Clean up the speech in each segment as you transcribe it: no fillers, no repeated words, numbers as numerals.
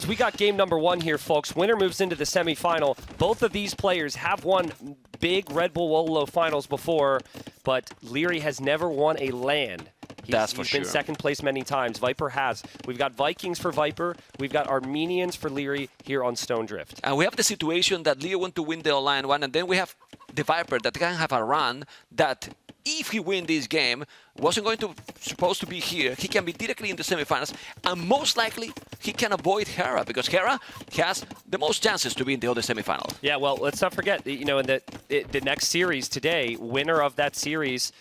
we got game number 1 here, folks. Winner moves into the semifinal. Both of these players have won big Red Bull Wolo finals before, but Liereyy has never won a LAN. That's for He's sure. been second place many times. Viper has. We've got Vikings for Viper. We've got Armenians for Liereyy here on Stone Drift. And we have the situation that Leo want to win the online one, and then we have TheViper that can have a run that, if he win this game, wasn't supposed to be here. He can be directly in the semifinals, and most likely he can avoid Hera, because Hera has the most chances to be in the other semifinal. Yeah, well, let's not forget, you know, in the next series today, winner of that series,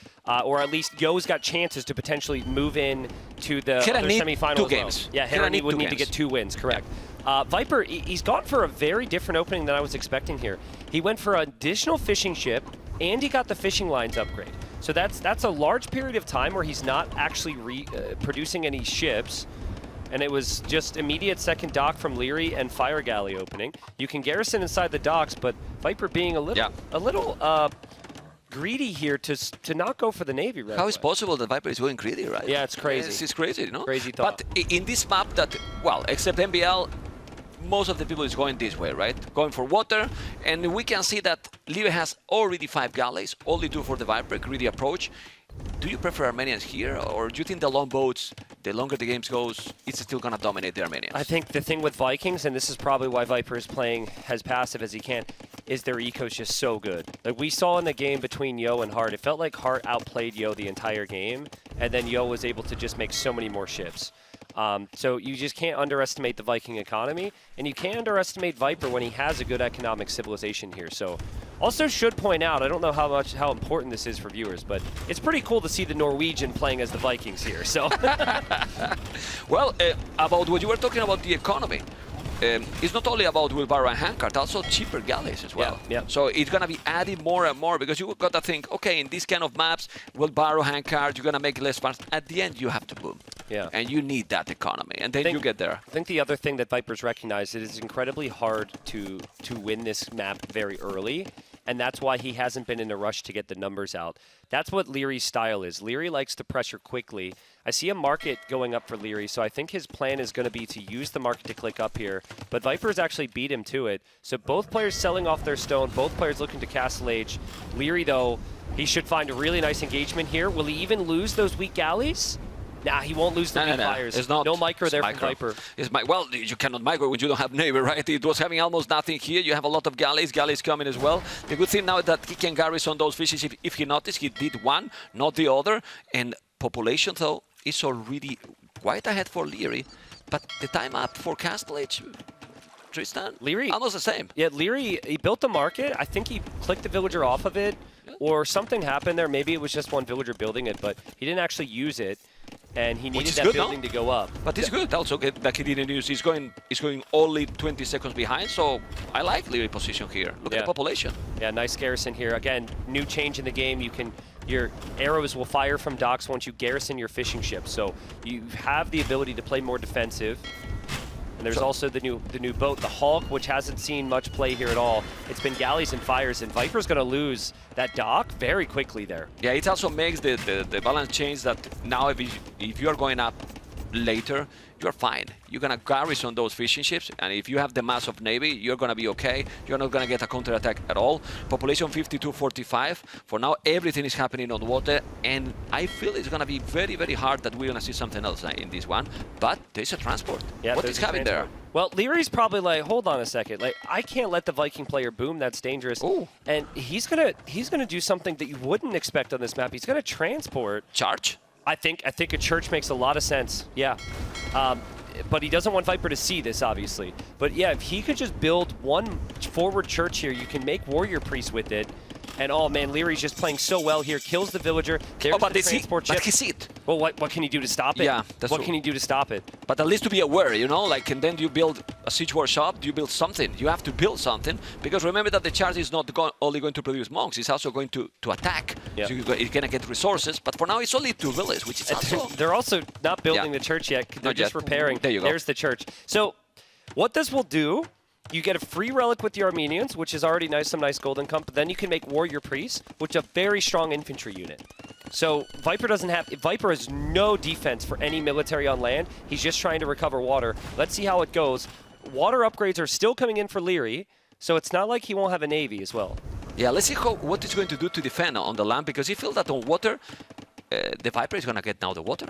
or at least Yo's got chances to potentially move in to the other semifinal. 2 games. Yeah, Hera would need to get 2 wins, correct. Viper, he's gone for a very different opening than I was expecting here. He went for an additional fishing ship, and he got the fishing lines upgrade. So that's a large period of time where he's not actually producing any ships. And it was just immediate second dock from Liereyy and Fire Galley opening. You can garrison inside the docks, but Viper being a little greedy here to not go for the Navy right How away. is possible that Viper is going greedy, right? Yeah, it's crazy. It's crazy, you know? Crazy thought. But in this map that, well, except MBL, most of the people is going this way, right? Going for water, and we can see that Liereyy has already 5 galleys, only 2 for the Viper, greedy approach. Do you prefer Armenians here, or do you think the long boats, the longer the games goes, it's still going to dominate the Armenians? I think the thing with Vikings, and this is probably why Viper is playing as passive as he can, is their eco's just so good. Like we saw in the game between Yo and Hart, it felt like Hart outplayed Yo the entire game, and then Yo was able to just make so many more ships. So you just can't underestimate the Viking economy, and you can't underestimate Viper when he has a good economic civilization here. So also should point out, I don't know how important this is for viewers, but it's pretty cool to see the Norwegian playing as the Vikings here. So well, about what you were talking about, the economy. It's not only about wheelbarrow and handcart, also cheaper galleys as well. Yeah. So it's going to be added more and more, because you got to think, okay, in this kind of maps, wheelbarrow, handcart, you're going to make less funds. At the end, you have to boom. Yeah. And you need that economy, and then you get there. I think the other thing that Viper's recognized, it is incredibly hard to win this map very early, and that's why he hasn't been in a rush to get the numbers out. That's what Lierey's style is. Liereyy likes to pressure quickly. I see a market going up for Liereyy, so I think his plan is going to be to use the market to click up here, but Viper's actually beat him to it. So both players selling off their stone, both players looking to castle age. Liereyy, though, he should find a really nice engagement here. Will he even lose those weak galleys? Nah, he won't lose the weak fires. It's not. No micro there micro. from Viper. Well, you cannot micro when you don't have Navy, right? It was having almost nothing here. You have a lot of galleys coming as well. The good thing now is that he can garrison those fishes. If he noticed, he did one, not the other. And population, though, is already quite ahead for Liereyy. But the time up for Castle Age, Tristan, Liereyy, almost the same. Yeah, Liereyy, he built the market. I think he clicked the villager off of it, or something happened there. Maybe it was just one villager building it, but he didn't actually use it. And he needed that building to go up. But it's good also that he didn't use. He's going only 20 seconds behind, so I like Lierey's position here. Look at the population. Yeah, nice garrison here. Again, new change in the game. Your arrows will fire from docks once you garrison your fishing ship. So you have the ability to play more defensive. And there's also the new boat, the Hulk, which hasn't seen much play here at all. It's been galleys and fires, and Viper's going to lose that dock very quickly there. Yeah, it also makes the balance change that now if you are going up later, you're fine. You're going to garrison those fishing ships, and if you have the mass of Navy, you're going to be okay. You're not going to get a counterattack at all. Population 52-45. For now, everything is happening on water, and I feel it's going to be very, very hard that we're going to see something else in this one. But there's a transport. Yeah, what is happening there? Well, Lierey's probably like, hold on a second. Like, I can't let the Viking player boom. That's dangerous. Ooh. And he's gonna do something that you wouldn't expect on this map. He's gonna transport. Charge? I think a church makes a lot of sense. Yeah. But he doesn't want Viper to see this, obviously. But yeah, if he could just build one forward church here, you can make warrior priest with it. And oh man, Lierey's just playing so well here. Kills the villager. There's but the transport ship. But he see it. Well, what can he do to stop it? Yeah, that's what true. can he do to stop it? But at least to be aware, you know, like, and then you build a siege workshop, you build something. You have to build something, because remember that the charge is not only going to produce monks, it's also going to attack. Yep. So you're going to get resources, but for now it's only 2 villages, which is also... They're also not building the church yet. They're just repairing. There you go. There's the church. So what this will do, you get a free relic with the Armenians, which is already nice, some nice golden comp. But then you can make warrior priests, which is a very strong infantry unit. So Viper has no defense for any military on land. He's just trying to recover water. Let's see how it goes. water upgrades are still coming in for Liereyy, so it's not like he won't have a Navy as well. Yeah, let's see what he's going to do to defend on the land, because he feels that on water, the Viper is going to get now the water.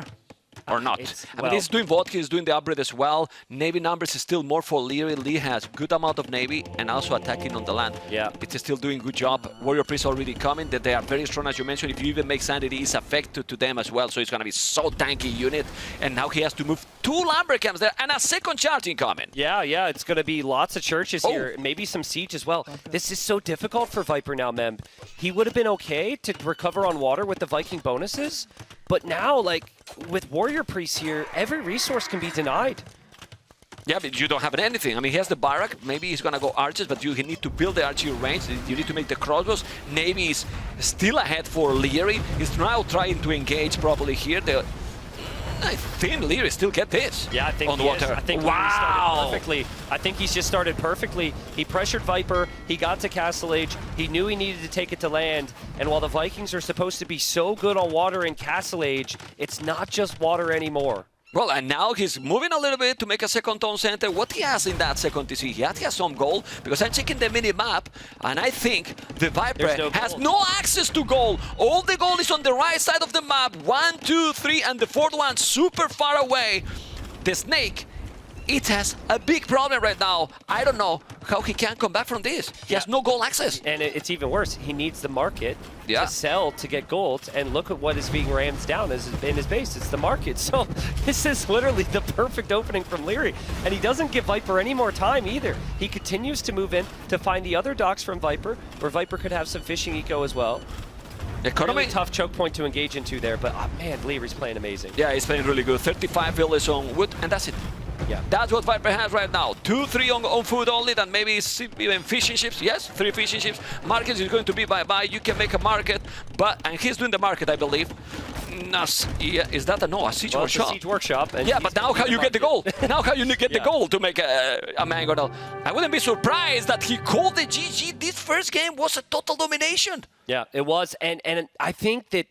Or not. I mean, he's doing vodka, he's doing the upgrade as well. Navy numbers is still more for Liereyy. Lee has good amount of Navy and also attacking on the land. Yeah. It's still doing good job. Warrior Priest already coming, that they are very strong, as you mentioned. If you even make Sanity, it's affected to them as well. So it's going to be so tanky unit. And now he has to move 2 Lumbercamps there and a second charge incoming. Yeah, it's going to be lots of churches here. Maybe some siege as well. This is so difficult for Viper now, Mem. He would have been okay to recover on water with the Viking bonuses. But now, like, with Warrior Priests here, every resource can be denied. Yeah, but you don't have anything. I mean, he has the barrack. Maybe he's going to go archers, but you need to build the archery range. You need to make the crossbows. Navy is still ahead for Liereyy. He's now trying to engage properly here. I think Liereyy still get this. Yeah, I think on he water. Is. I think Liereyy started perfectly. I think he's just started perfectly. He pressured Viper. He got to Castle Age. He knew he needed to take it to land. And while the Vikings are supposed to be so good on water in Castle Age, it's not just water anymore. Well, and now he's moving a little bit to make a second town center. What he has in that second TC, he has some gold, because I'm checking the mini-map, and I think the Viper has no access to gold. All the gold is on the right side of the map. 1, 2, 3, and the 4th one super far away. The Snake, it has a big problem right now. I don't know how he can come back from this. He has no gold access. And it's even worse. He needs the market to sell to get gold. And look at what is being rammed down in his base. It's the market. So this is literally the perfect opening from Liereyy. And he doesn't give Viper any more time either. He continues to move in to find the other docks from Viper, where Viper could have some fishing eco as well. Economy. Really tough choke point to engage into there, but man, Lierey's playing amazing. Yeah, he's playing really good. 35 villas on wood, and that's it. Yeah. That's what Viper has right now. 2, 3 on food only, then maybe even fishing ships. Yes, 3 fishing ships. Market is going to be bye-bye. You can make a market, and he's doing the market, I believe. Is that a siege workshop? It's a siege workshop. And yeah, but now how you get the goal? Now how you get the goal to make a mangonel? I wouldn't be surprised that he called the GG. This first game was a total domination. Yeah, it was, and I think that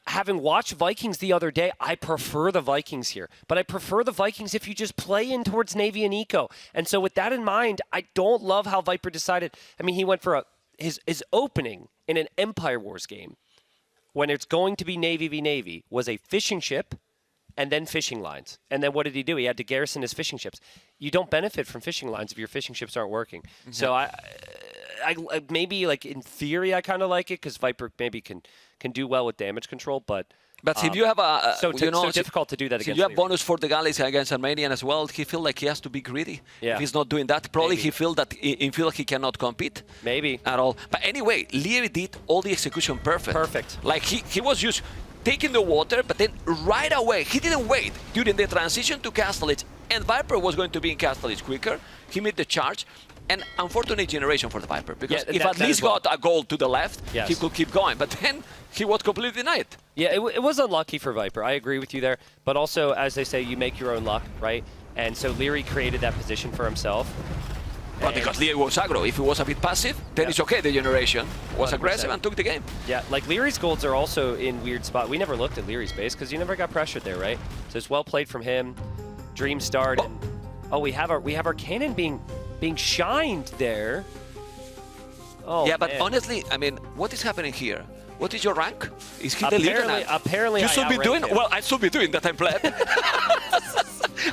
having watched Vikings the other day, I prefer the Vikings here. But I prefer the Vikings if you just play in towards Navy and Eco. And so with that in mind, I don't love how Viper decided. I mean, he went for his opening in an Empire Wars game, when it's going to be Navy v Navy, was a fishing ship and then fishing lines. And then what did he do? He had to garrison his fishing ships. You don't benefit from fishing lines if your fishing ships aren't working. Mm-hmm. So I maybe, like, in theory, I kind of like it, because Viper maybe can do well with damage control, but if you have so difficult to do that against. If you have bonus for the galleys against Armenian as well, he feels like he has to be greedy. Yeah. If he's not doing that, probably he feels like he cannot compete. Maybe. At all. But anyway, Liereyy did all the execution perfect. Perfect. Like he was just taking the water, but then right away, he didn't wait during the transition to Castle Age, and Viper was going to be in Castle Age quicker. He made the charge. And unfortunate generation for the Viper, because if at least got a goal to the left, he could keep going. But then he was completely denied. Yeah, it was unlucky for Viper. I agree with you there. But also, as they say, you make your own luck, right? And so Liereyy created that position for himself. But because Liereyy was aggro. If he was a bit passive, then it's okay. The generation was 100%. Aggressive and took the game. Yeah, like Lierey's golds are also in weird spot. We never looked at Lierey's base because you never got pressured there, right? So it's well played from him. Dream start. And, we have our cannon being shined there. Oh, yeah, but honestly, I mean, what is happening here? What is your rank? Is he the leader now? Apparently, you should be doing. Well, I should be doing that. I'm glad.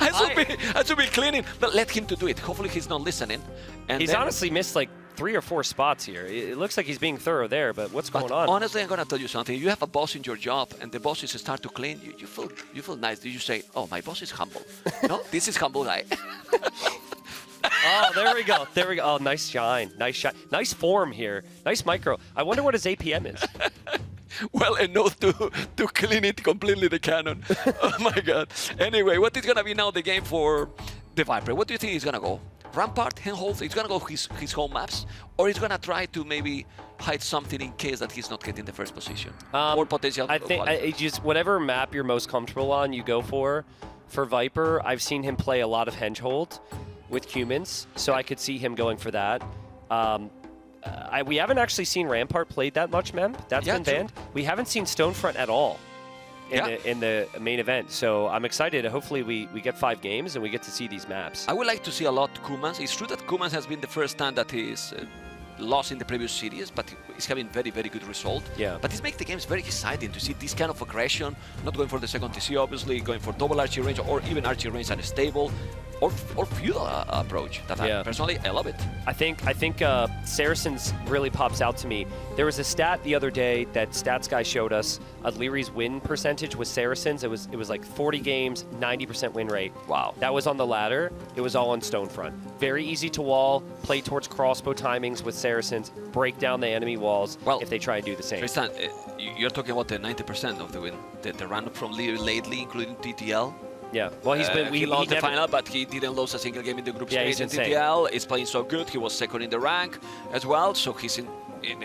I should be cleaning, but let him to do it. Hopefully, he's not listening. And he's honestly missed like 3 or 4 spots here. It looks like he's being thorough there, but what's going on? Honestly, I'm gonna tell you something. You have a boss in your job, and the boss is start to clean. You feel nice. Did you say, "Oh, my boss is humble"? No, this is humble guy. Oh, there we go. There we go. Oh, nice shine. Nice shine. Nice form here. Nice micro. I wonder what his APM is. Well enough to clean it completely, the cannon. Oh, my God. Anyway, what is going to be now the game for the Viper? What do you think he's going to go? Rampart, Handhold, he's going to go his home maps? Or he's going to try to maybe hide something in case that he's not getting the first position? More potential. I think just whatever map you're most comfortable on, you go for. For Viper, I've seen him play a lot of Handhold with humans, so I could see him going for that. We haven't actually seen Rampart played that much, Mem. That's been banned. We haven't seen Stonefront at all. in the main event. So I'm excited. Hopefully we get 5 games and we get to see these maps. I would like to see a lot Kumans. It's true that Kumans has been the first time that he's lost in the previous series, but he's having very, very good result. Yeah. But this makes the games very exciting to see this kind of aggression, not going for the second TC, obviously, going for double archery range or even archery range and stable, or feudal approach. That personally, I love it. I think Saracens really pops out to me. There was a stat the other day that Stats Guy showed us. Lierey's win percentage with Saracens. It was like 40 games, 90% win rate. Wow. That was on the ladder. It was all on Stonefront. Very easy to wall, play towards crossbow timings with Saracens, break down the enemy walls if they try and do the same. Tristan, you're talking about the 90% of the win. The run from Liereyy lately, including TTL. Yeah, well, he lost the final, but he didn't lose a single game in the group stage. He's in TTL is playing so good. He was second in the rank as well, so he's in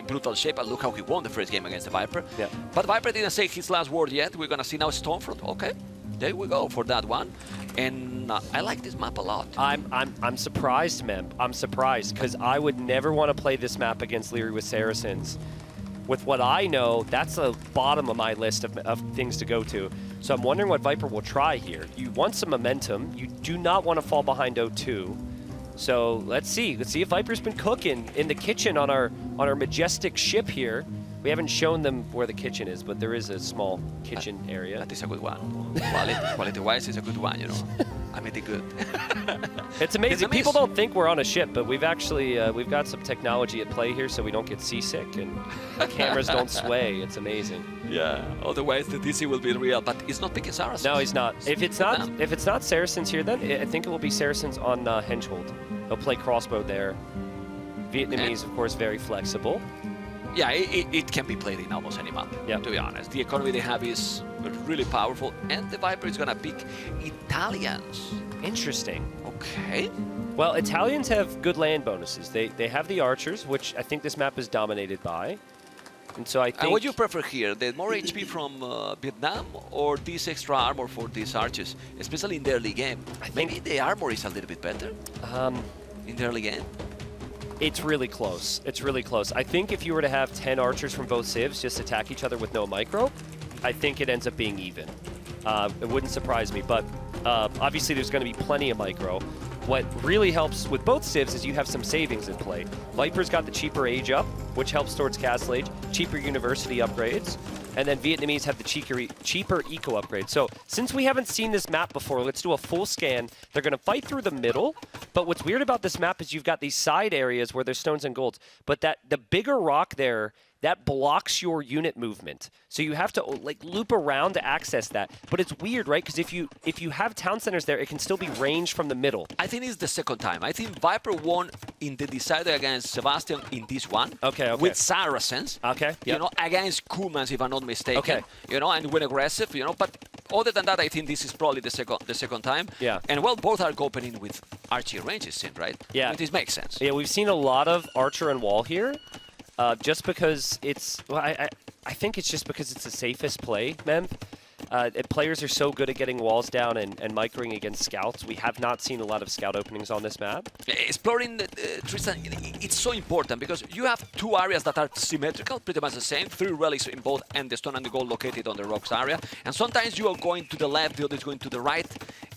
brutal shape. And look how he won the first game against the Viper. Yeah. But Viper didn't say his last word yet. We're gonna see now Stonefront. Okay, there we go for that one. And I like this map a lot. I'm surprised, Mem. I'm surprised because I would never want to play this map against Liereyy with Saracens. With what I know, that's the bottom of my list of things to go to. So I'm wondering what Viper will try here. You want some momentum. You do not want to fall behind 0-2. So let's see. Let's see if Viper's been cooking in the kitchen on our majestic ship here. We haven't shown them where the kitchen is, but there is a small kitchen area. That is a good one. Quality-wise, it's a good one, you know. I made it good. It's amazing. People don't think we're on a ship, but we've actually we've got some technology at play here, so we don't get seasick and the cameras don't sway. It's amazing. Yeah. Otherwise, the DC will be real, but it's not picking Saracens. No, he's not. If it's not Saracens here, then I think it will be Saracens on Henchhold. They'll play crossbow there. Vietnamese, of course, very flexible. Yeah, it can be played in almost any map, to be honest. The economy they have is really powerful, and the Viper is going to pick Italians. Interesting. Okay. Well, Italians have good land bonuses. They have the archers, which I think this map is dominated by. And so I think... what do you prefer here? The more HP from Vietnam or this extra armor for these archers, especially in the early game? Maybe the armor is a little bit better in the early game? It's really close. It's really close. I think if you were to have 10 archers from both civs just attack each other with no micro, I think it ends up being even. It wouldn't surprise me, but obviously there's going to be plenty of micro. What really helps with both civs is you have some savings in play. Viper's got the cheaper age up, which helps towards Castle Age, cheaper university upgrades, and then Vietnamese have the cheaper eco upgrades. So since we haven't seen this map before, let's do a full scan. They're going to fight through the middle, but what's weird about this map is you've got these side areas where there's stones and golds, but the bigger rock there, that blocks your unit movement. So you have to like loop around to access that. But it's weird, right? Because if you have town centers there, it can still be ranged from the middle. I think it's the second time. I think Viper won in the decider against Sebastian in this one. Okay. With Saracens. Okay. Yep. You know, against Kumans, if I'm not mistaken. Okay. You know, and went aggressive, you know. But other than that, I think this is probably the second time. Yeah. And well, both are opening with archery ranges, right? Yeah. This makes sense. Yeah, we've seen a lot of archer and wall here. Just because it's, well, I think it's just because it's the safest play, Mem. Players are so good at getting walls down and microing against scouts. We have not seen a lot of scout openings on this map. Exploring, Tristan, it's so important because you have two areas that are symmetrical, pretty much the same. 3 relics in both, and the stone and the gold located on the rocks area. And sometimes you are going to the left, the other is going to the right.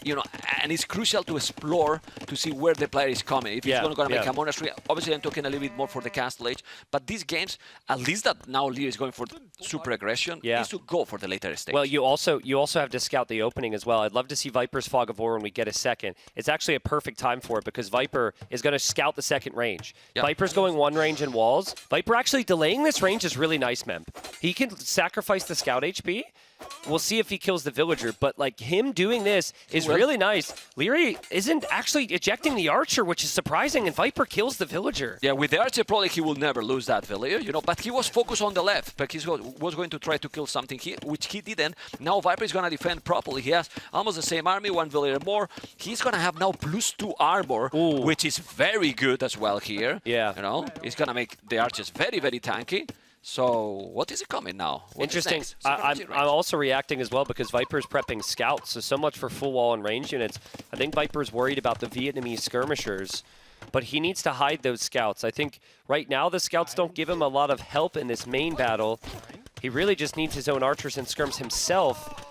You know, and it's crucial to explore to see where the player is coming. If he's going to make a monastery, obviously I'm talking a little bit more for the Castle Age. But these games, at least that now Liereyy is going for super aggression, is to go for the later stage. Well, you also have to scout the opening as well. I'd love to see Viper's Fog of War when we get a second. It's actually a perfect time for it because Viper is going to scout the second range. Yep. Viper's going 1 range in walls. Viper actually delaying this range is really nice, Mem. He can sacrifice the scout HP. We'll see if he kills the villager, but like him doing this is really nice. Liereyy isn't actually ejecting the archer, which is surprising, and Viper kills the villager. Yeah, with the archer probably he will never lose that villager, you know, but he was focused on the left, but he was going to try to kill something here, which he didn't. Now Viper is going to defend properly. He has almost the same army, 1 villager more. He's going to have now +2 armor, which is very good as well here. Yeah. You know, he's going to make the archers very, very tanky. So, what is it coming now? Interesting. I'm also reacting as well because Viper's prepping scouts, so much for full wall and range units. I think Viper's worried about the Vietnamese skirmishers, but he needs to hide those scouts. I think right now the scouts don't give him a lot of help in this main battle, He really just needs his own archers and skirms himself.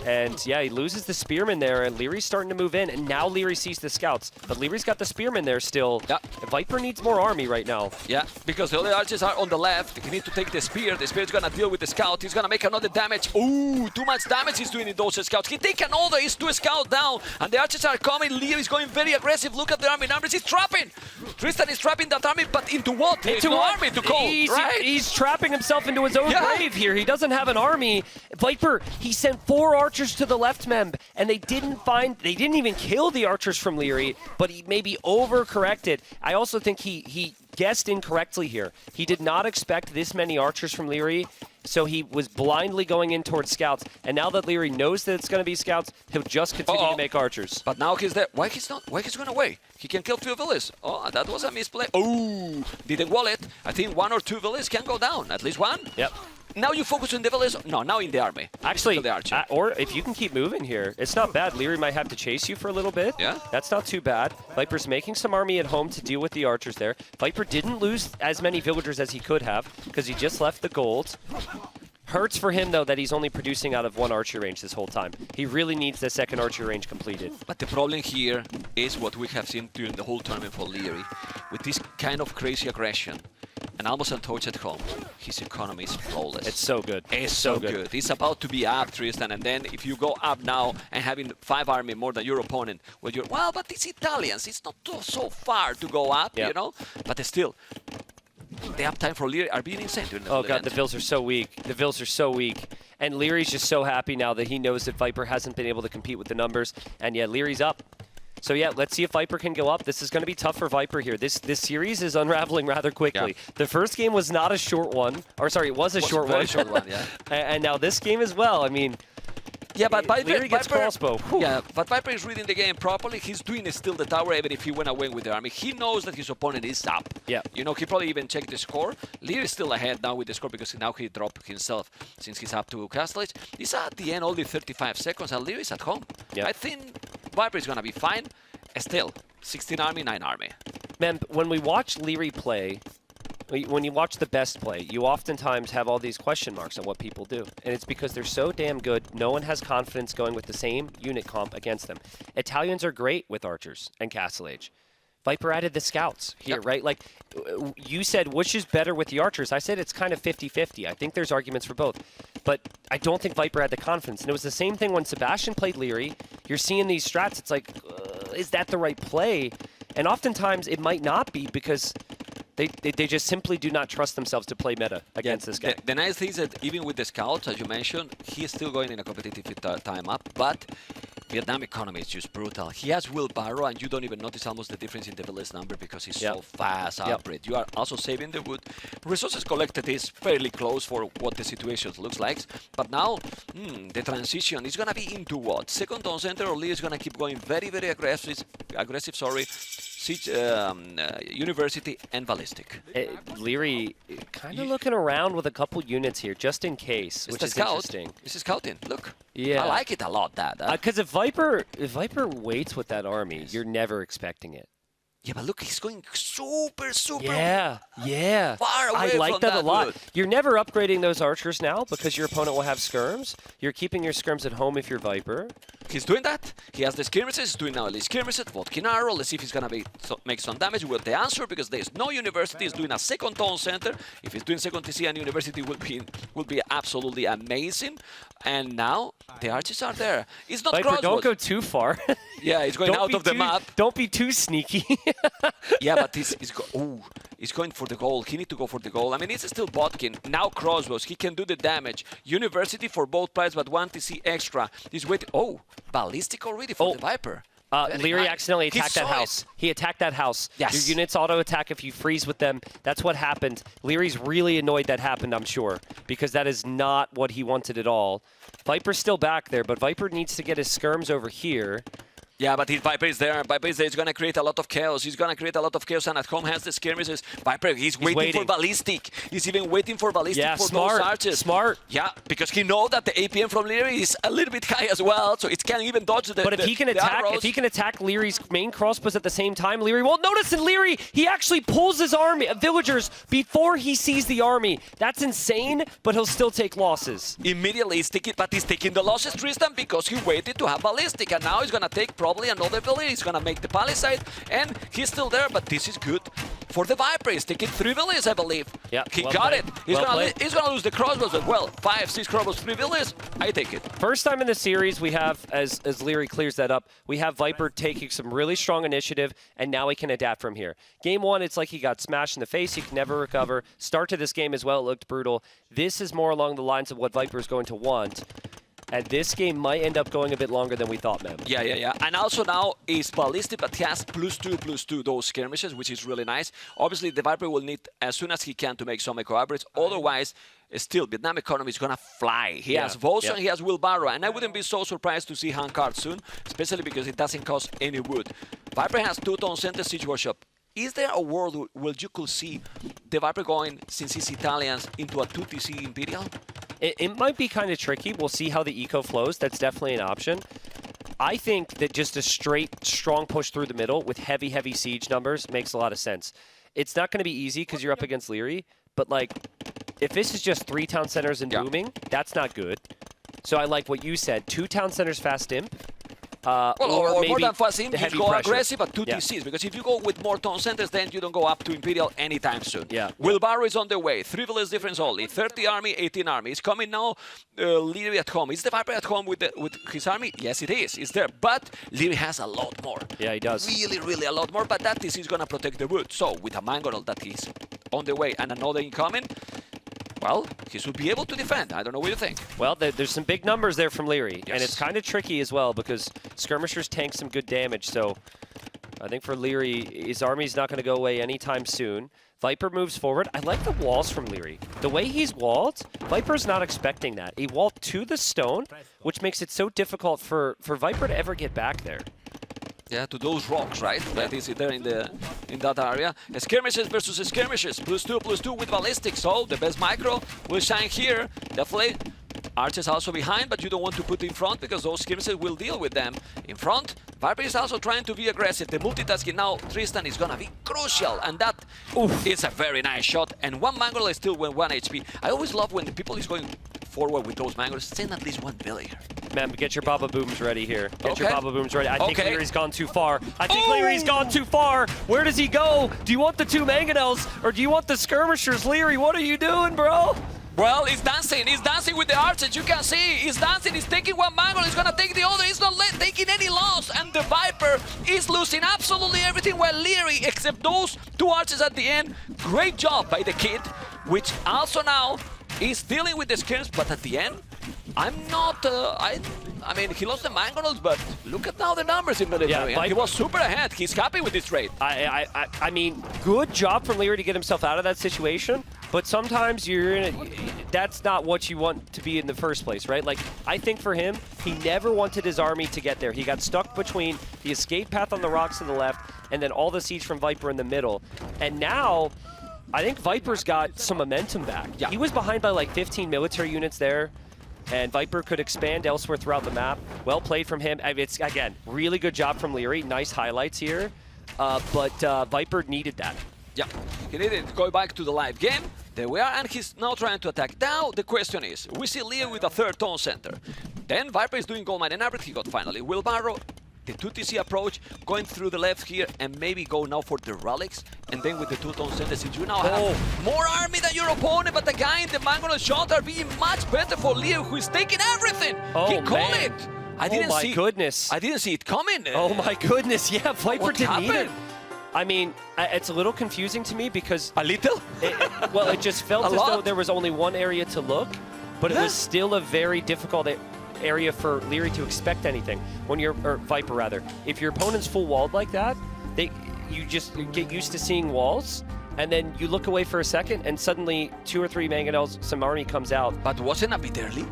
And yeah, he loses the spearman there, and Lierey's starting to move in, and now Liereyy sees the scouts. But Lierey's got the spearman there still. Yeah. Viper needs more army right now. Yeah, because the other archers are on the left. He needs to take the spear. The spear's gonna deal with the scout. He's gonna make another damage. Ooh, too much damage he's doing in those scouts. He take another. He's 2 scouts down, and the archers are coming. Liereyy is going very aggressive. Look at the army numbers. He's trapping. Tristan is trapping that army, but into what? There's no army to call, right? He's trapping himself into his own grave here. He doesn't have an army. Viper, he sent 4 archers to the left, Memb, and they didn't even kill the archers from Liereyy, but he maybe overcorrected. I also think he guessed incorrectly here. He did not expect this many archers from Liereyy, so he was blindly going in towards scouts. And now that Liereyy knows that it's going to be scouts, he'll just continue to make archers. But now he's there. Why he's not? Why he's going away? He can kill 2 villas. Oh, that was a misplay. Oh, didn't wall it. I think 1 or 2 villas can go down. At least 1. Yep. Now you focus on the villas. No, now in the army. Actually, the archer. or if you can keep moving here, it's not bad. Liereyy might have to chase you for a little bit. Yeah. That's not too bad. Viper's making some army at home to deal with the archers there. Viper didn't lose as many villagers as he could have because he just left the gold. Hurts for him, though, that he's only producing out of 1 archer range this whole time. He really needs the 2nd archer range completed. But the problem here is what we have seen during the whole tournament for Liereyy. With this kind of crazy aggression and almost untouched at home, his economy is flawless. It's so good. It's so good. It's about to be up, Tristan, and then if you go up now and having 5 army more than your opponent, well, but it's Italians. It's not so far to go up, you know? But still, the uptime for Liereyy are being insane. Oh god, the Vils are so weak. The Vils are so weak. And Lierey's just so happy now that he knows that Viper hasn't been able to compete with the numbers. And yeah, Lierey's up. So yeah, let's see if Viper can go up. This is going to be tough for Viper here. This series is unraveling rather quickly. Yeah. The first game was not a short one. Or sorry, it was a short one. Short one, yeah. And now this game as well. I mean, yeah, but Liereyy gets crossbow. Yeah, but Viper is reading the game properly. He's doing still the tower even if he went away with the army. He knows that his opponent is up. Yeah. You know, he probably even checked the score. Liereyy is still ahead now with the score because now he dropped himself since he's up to Castle Age. He's at the end only 35 seconds and Liereyy is at home. Yeah. I think Viper is going to be fine. Still, 16 army, 9 army. Man, when we watch Liereyy play, when you watch the best play, you oftentimes have all these question marks on what people do. And it's because they're so damn good, no one has confidence going with the same unit comp against them. Italians are great with archers and Castle Age. Viper added the scouts here, right? Like, you said, which is better with the archers? I said it's kind of 50-50. I think there's arguments for both. But I don't think Viper had the confidence. And it was the same thing when Sebastian played Liereyy. You're seeing these strats, it's like, is that the right play? And oftentimes it might not be because they just simply do not trust themselves to play meta against this guy. The nice thing is that even with the scouts, as you mentioned, he is still going in a competitive time up, but Vietnam economy is just brutal. He has wheelbarrow, and you don't even notice almost the difference in the village number because he's so fast upgrade. You are also saving the wood. Resources collected is fairly close for what the situation looks like, but now the transition is going to be into what? Second town center, or Liereyy is going to keep going very, very aggressive. Siege, University and Ballistic. Liereyy kind of looking around with a couple units here, just in case, which is interesting. This is scouting. Look, yeah, I like it a lot. Because if Viper waits with that army, you're never expecting it. Yeah, but look, he's going super far away. I like from that a lot. Wood. You're never upgrading those archers now because your opponent will have skirms. You're keeping your skirms at home if you're Viper. He's doing that. He has the skirmishes. He's doing now the skirmishes. Vodkin arrow. Let's see if he's gonna make some damage with the answer because there's no university. He's doing a second town center. If he's doing second TC and university will be absolutely amazing. And now the archers are there. It's not Viper, crossbows. don't go too far. Yeah, he's going out of the map. Don't be too sneaky. Yeah, but he's going for the goal. He needs to go for the goal. I mean, it's still Botkin. Now crossbows. He can do the damage. University for both players, but 1 TC extra. He's waiting. Oh, ballistic already for the Viper. Liereyy accidentally attacked that house. He attacked that house. Yes. Your units auto-attack if you freeze with them. That's what happened. Lierey's really annoyed that happened, I'm sure, because that is not what he wanted at all. Viper's still back there, but Viper needs to get his skirms over here. Yeah, but his Viper is there. Viper is there. He's going to create a lot of chaos. He's going to create a lot of chaos, and at home has the skirmishes. Viper, he's waiting for Ballistic. He's even waiting for Ballistic for those arches. Smart. Yeah, because he knows that the APM from Liereyy is a little bit high as well, so it can't even dodge the. But if he can attack Lierey's main crossbows at the same time, Liereyy won't notice. And Liereyy, he actually pulls his army of villagers before he sees the army. That's insane, but he'll still take losses. Immediately, he's taking the losses, Tristan, because he waited to have Ballistic, and now he's going to take probably another village. He's going to make the palisade, and he's still there, but this is good for the Viper. He's taking 3 villages, I believe. Yeah, he got it. He's going to lose the crossbows as well. 5, 6 crossbows, 3 villages. I take it. First time in the series we have, as Liereyy clears that up, we have Viper taking some really strong initiative, and now he can adapt from here. Game 1, it's like he got smashed in the face. He can never recover. Start to this game as well, it looked brutal. This is more along the lines of what Viper is going to want. And this game might end up going a bit longer than we thought, man. Yeah. And also now is Ballistic, but he has +2/+2 those skirmishes, which is really nice. Obviously, the Viper will need as soon as he can to make some eco-average. Otherwise, still, Vietnam economy is going to fly. He has Vosa, he has Wheelbarrow, and I wouldn't be so surprised to see Rampart soon, especially because it doesn't cost any wood. Viper has 2 Town Center Siege Workshop. Is there a world where you could see the Viper going, since it's Italians, into a 2TC Imperial? It might be kind of tricky. We'll see how the eco flows. That's definitely an option. I think that just a straight, strong push through the middle with heavy, heavy siege numbers makes a lot of sense. It's not going to be easy because you're up against Liereyy, but like, if this is just 3 town centers and booming, that's not good. So I like what you said. 2 town centers fast imp. Or maybe more than fast imp, you go pressure. aggressive at 2 TCs, because if you go with more town centers, then you don't go up to Imperial anytime soon. Yeah. Wheelbarrow is on the way, 3 village difference only, 30 army, 18 army. It's coming now, Liereyy at home. Is the Viper at home with his army? Yes, it is. It's there, but Liereyy has a lot more. Yeah, he does. Really a lot more, but that is going to protect the wood. So with a Mangonel that is on the way and another incoming, well, he should be able to defend. I don't know what you think. Well, there's some big numbers there from Liereyy, Yes. and it's kind of tricky as well because skirmishers tank some good damage. So I think for Liereyy, his army's not going to go away anytime soon. Viper moves forward. I like the walls from Liereyy. The way he's walled, Viper's not expecting that. He walled to the stone, which makes it so difficult for Viper to ever get back there. Yeah, to those rocks, right? That is there in that area. Skirmishes versus skirmishes. +2/+2 with ballistic. So the best micro will shine here. Definitely. Archers also behind, but you don't want to put in front because those skirmishes will deal with them. In front, Viper is also trying to be aggressive. The multitasking now, Tristan, is gonna be crucial, and that is a very nice shot. And 1 Mangonel is still with 1 HP. I always love when the people is going forward with those Mangols. Send at least 1 villager. Man, get your Baba Booms ready here. Get your Baba Booms ready. I think Lierey's gone too far. I think Lierey's gone too far. Where does he go? Do you want the 2 Mangonels or do you want the skirmishers? Liereyy, what are you doing, bro? Well, he's dancing. He's dancing with the archers. You can see he's dancing. He's taking 1 Mangonel. He's gonna take the other. He's not taking any loss. And the Viper is losing absolutely everything while Liereyy, except those 2 archers at the end. Great job by the kid, which also now is dealing with the skirms, but at the end, I'm not, I mean, he lost the Mangonels, but look at now the numbers in military. Yeah, he was super ahead. He's happy with this trade. I mean, good job from Liereyy to get himself out of that situation, but sometimes that's not what you want to be in the first place, right? Like, I think for him, he never wanted his army to get there. He got stuck between the escape path on the rocks to the left and then all the siege from Viper in the middle. And now, I think Viper's got some momentum back. Yeah. He was behind by like 15 military units there, and Viper could expand elsewhere throughout the map. Well played from him. I mean, it's, again, really good job from Liereyy. Nice highlights here, but Viper needed that. Yeah, he needed to go back to the live game. There we are, and he's now trying to attack. Now, the question is, we see Liereyy with a 3rd town center. Then Viper is doing gold mine and everything. He got finally Wheelbarrow, the 2TC approach, going through the left here, and maybe go now for the relics. And then with the 2 town center, since you now have more army than your opponent, but the guy in the Mangonel shot are being much better for Liereyy, who is taking everything. He called it. I didn't see. Goodness. I didn't see it coming. Oh my goodness, yeah, Viper didn't need it. happened? I mean, it's a little confusing to me because... A little? Well, it just felt as though there was only one area to look, but it was still a very difficult area for Liereyy to expect anything. When you're, or Viper rather, if your opponent's full walled like that, you just get used to seeing walls, and then you look away for a second, and suddenly 2 or 3 Mangonels, some army comes out. But wasn't a bit early?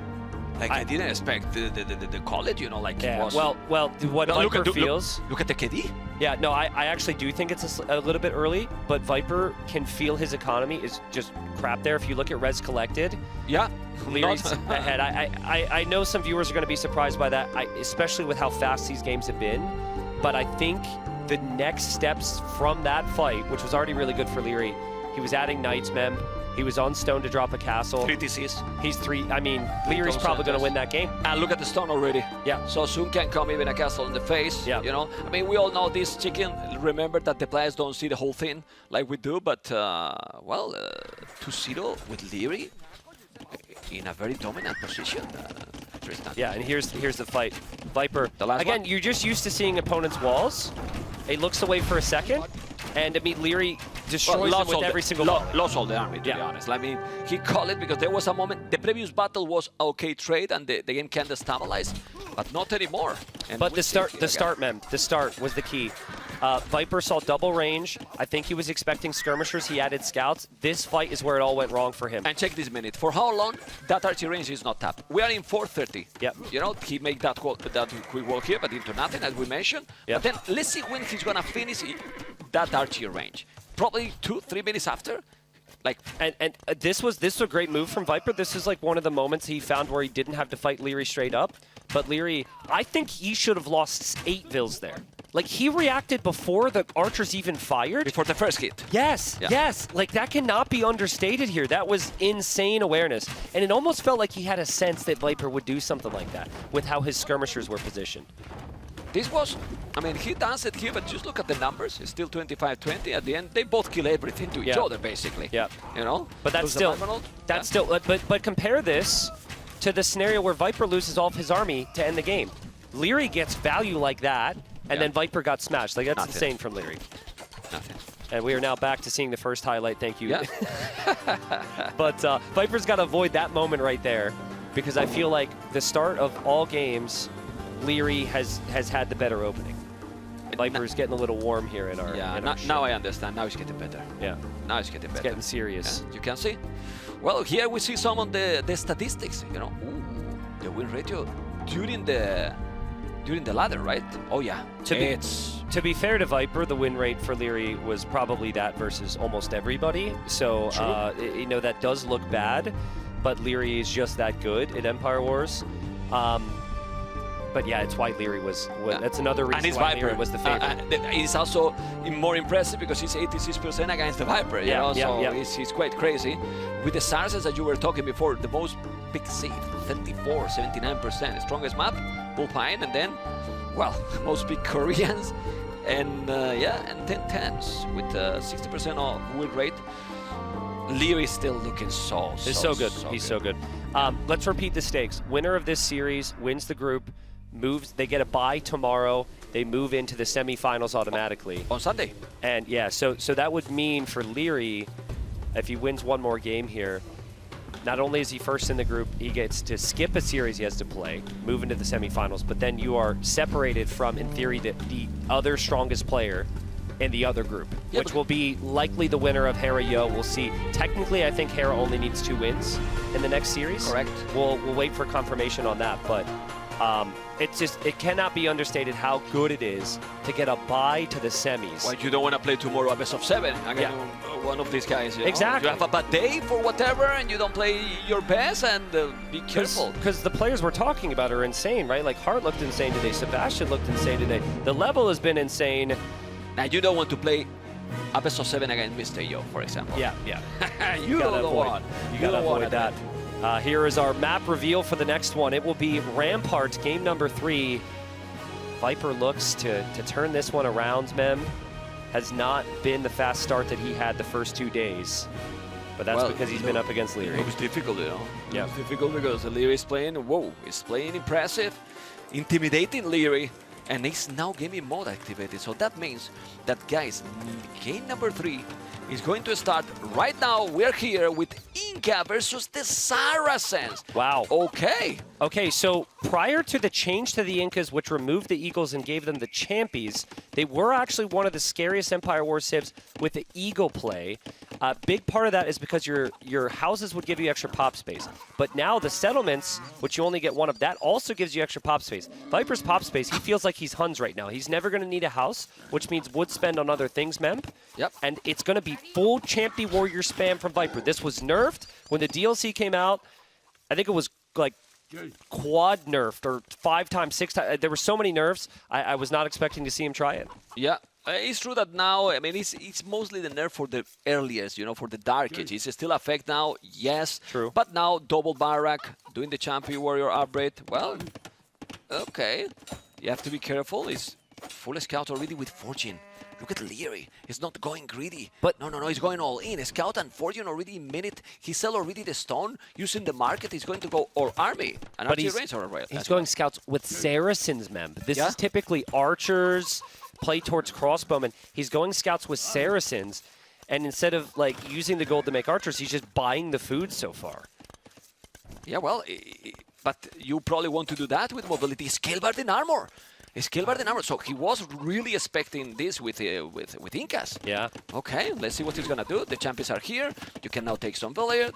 Like I didn't expect the college, you know, like it Yeah, was. well, what No, Viper feels. Look at the KD. Yeah, no, I actually do think it's a little bit early, but Viper can feel his economy is just crap there. If you look at Res Collected, Yeah. Lierey's ahead. I know some viewers are going to be surprised by that, especially with how fast these games have been. But I think the next steps from that fight, which was already really good for Liereyy, he was adding Knights, Mem. He was on Stone to drop a castle. 3 TCs. He's three. I mean, Lierey's probably going to win that game. And look at the stone already. Yeah. So soon can come even a castle in the face. Yeah. You know, I mean, we all know this chicken. Remember that the players don't see the whole thing like we do. But 2-0 with Liereyy in a very dominant position. Tristan. Yeah, and here's the fight. Viper. The last Again, one. you're just used to seeing opponents' walls. He looks away for a second, and I mean, Liereyy destroys them with every single ball. Lost all the army, to be honest. I mean, he called it because there was a moment. The previous battle was okay trade, and the game kind of stabilized, but not anymore. And But we the see it start, again. the start was the key. Viper saw double range. I think he was expecting skirmishers. He added scouts. This fight is where it all went wrong for him. And check this minute. For how long that archery range is not tapped? We are in 4:30. Yep. You know, he made that quick walk here, but into nothing, as we mentioned. Yep. But then let's see when he's gonna finish that archery range. Probably 2-3 minutes after. Like, And this was a great move from Viper. This is like one of the moments he found where he didn't have to fight Liereyy straight up. But Liereyy, I think he should have lost 8 vills there. Like, he reacted before the archers even fired. before the first hit. Yes, Yeah. yes. Like, that cannot be understated here. That was insane awareness. And it almost felt like he had a sense that Viper would do something like that with how his skirmishers were positioned. This was, I mean, he danced it here, but just look at the numbers. It's still 25-20. At the end, they both kill everything to each Yeah. other, basically. Yeah. You know? But that's Lose the still, Magmanot, that's still, but compare this to the scenario where Viper loses all of his army to end the game. Liereyy gets value like that, and then Viper got smashed. Like, that's Nothing. insane from Liereyy. Nothing. And we are now back to seeing the first highlight. Thank you. Yeah. But Viper's got to avoid that moment right there, because I feel like the start of all games, Liereyy has had the better opening. Viper's getting a little warm here in our. Yeah, in our now I understand. Now it's getting better. Yeah, Now it's getting better. getting serious. Yeah, you can see. Well, here we see some of the statistics. You know, the win ratio during the ladder, right? Oh yeah. To be fair to Viper, the win rate for Liereyy was probably that versus almost everybody. So you know, that does look bad, but Liereyy is just that good in Empire Wars. But yeah, it's why Liereyy was that's another reason and it's why Viper Liereyy was the favorite. It's also more impressive because he's 86% against the Viper. You know, so he's quite crazy. With the Saracens that you were talking before, the most big seed, 34, 79%, strongest map, Bullpine, and then, well, most big Koreans, and and 10-10s with 60% of win rate. Liereyy still looking He's so good. He's so good. Let's repeat the stakes. Winner of this series wins the group, moves. They get a bye tomorrow. They move into the semifinals automatically on Sunday. And yeah, so that would mean for Liereyy, if he wins one more game here, not only is he first in the group, he gets to skip a series he has to play, move into the semifinals, but then you are separated from, in theory, the other strongest player in the other group, which will be likely the winner of Hera Yo. We'll see. Technically, I think Hera only needs 2 wins in the next series. Correct. We'll wait for confirmation on that, but it cannot be understated how good it is to get a bye to the semis. Well, you don't want to play tomorrow a best of 7 against one of these guys. You Exactly. know? You have a bad day for whatever, and you don't play your best, and be careful. Because the players we're talking about are insane, right? Like Hart looked insane today. Sebastian looked insane today. The level has been insane. Now, you don't want to play a best of 7 against Mr. Yo, for example. Yeah. you gotta avoid. You gotta avoid that. Here is our map reveal for the next one. It will be Rampart, game number 3. Viper looks to turn this one around, Mem. Has not been the fast start that he had the first 2 days. But that's because he's been up against Liereyy. It was difficult, you know. Yeah. It was difficult because Liereyy is playing, he's playing impressive, intimidating Liereyy, and he's now gaming mode activated. So that means that, guys, game number 3 is going to start right now. We're here with Inca versus the Saracens. Wow. Okay, so prior to the change to the Incas, which removed the Eagles and gave them the Champions, they were actually one of the scariest Empire Wars civs with the Eagle play. Big part of that is because your houses would give you extra pop space. But now the settlements, which you only get one of, that also gives you extra pop space. Viper's pop space, he feels like he's Huns right now. He's never going to need a house, which means would spend on other things, Memp. Yep. And it's going to be full Champy Warrior spam from Viper. This was nerfed when the DLC came out. I think it was like quad nerfed or 5 times, 6 times. There were so many nerfs. I was not expecting to see him try it. Yeah. It's true that now, I mean, it's mostly the nerf for the earliest, you know, for the Dark Age. It's still effect now, yes. True. But now, double Barak, doing the Champion Warrior upgrade, well, okay. You have to be careful. It's full scout already with Fortune. Look at Liereyy. He's not going greedy. But no, he's going all in. Scout and Fortune already minute. He sell already the stone. Using the market, he's going to go or army. And but he's going scouts with Saracens, Mem. This is typically archers, play towards crossbowmen. He's going scouts with Saracens, and instead of like using the gold to make archers, he's just buying the food so far. Yeah, well, but you probably want to do that with mobility. Scalebard in armor. Scalebard in armor. So he was really expecting this with Incas. Yeah. Okay, let's see what he's gonna do. The champions are here. You can now take some village.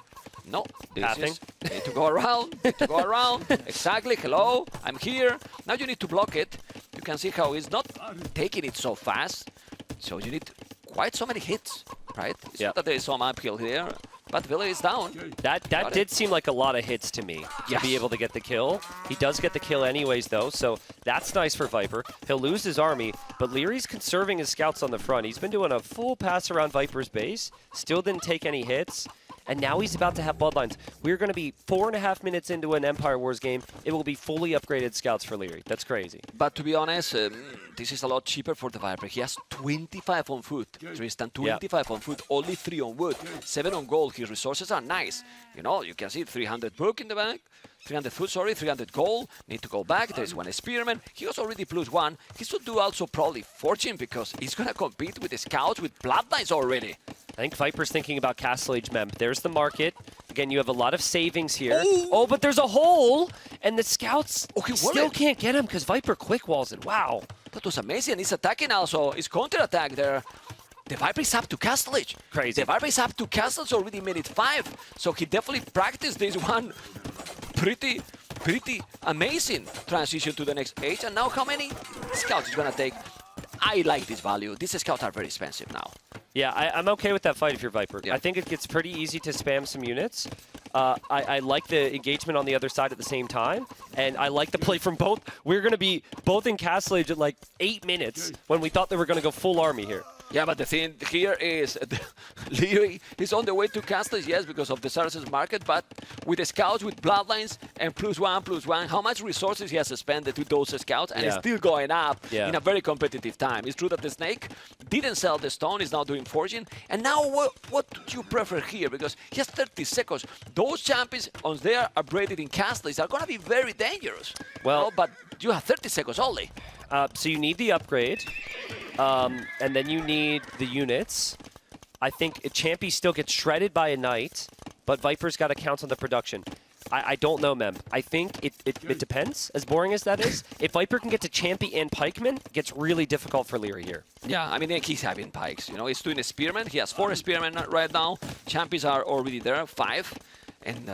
No, this is need to go around. Need to go around. Exactly. Hello, I'm here. Now you need to block it. You can see how he's not taking it so fast. So you need quite so many hits, right? It's not that there is some uphill here, but village is down. That did seem like a lot of hits to me to be able to get the kill. He does get the kill anyways, though, so that's nice for Viper. He'll lose his army, but Lierey's conserving his scouts on the front. He's been doing a full pass around Viper's base, still didn't take any hits, and now he's about to have bloodlines. We're going to be 4.5 minutes into an Empire Wars game. It will be fully upgraded scouts for Liereyy. That's crazy. But to be honest, this is a lot cheaper for the Viper. He has 25 on food, Tristan, 25 on food, only 3 on wood, 7 on gold. His resources are nice. You know, you can see 300 book in the bank, 300 food, sorry, 300 gold. Need to go back. There's 1 spearman. He was already +1. He should do also probably Fortune because he's going to compete with the scouts with bloodlines already. I think Viper's thinking about Castle Age Mem. There's the market. Again, you have a lot of savings here. Oh, but there's a hole, and the scouts still can't get him because Viper quick walls it. Wow. That was amazing. He's attacking also. He's counter-attack there. The Viper is up to Castle Age. Crazy. The Viper is up to Castle Age already minute 5. So he definitely practiced this one. Pretty amazing transition to the next age. And now how many scouts is going to take? I like this value. These scouts are very expensive now. Yeah, I'm okay with that fight if you're Viper. Yeah. I think it gets pretty easy to spam some units. I like the engagement on the other side at the same time, and I like the play from both. We're going to be both in Castle Age at like 8 minutes when we thought they were going to go full army here. Yeah, but the thing here is Liereyy is on the way to Castle Age, yes, because of the Saracens market, but with the scouts, with bloodlines, and +1, how much resources he has spent to those scouts, and it's still going up in a very competitive time. It's true that the Snake didn't sell the stone, is now doing Forging, and now what do you prefer here? Because he has 30 seconds. Those champions, once they are upgraded in Castle Age, are going to be very dangerous. Well, you know, but you have 30 seconds only. So you need the upgrade, and then you need the units. I think Champy still gets shredded by a knight, but Viper's got to count on the production. I don't know, Mem. I think it depends, as boring as that is. If Viper can get to Champy and Pikeman, it gets really difficult for Liereyy here. Yeah, I mean, he's having pikes. You know, he's doing a spearman. He has 4 spearmen right now. Champions are already there, 5. And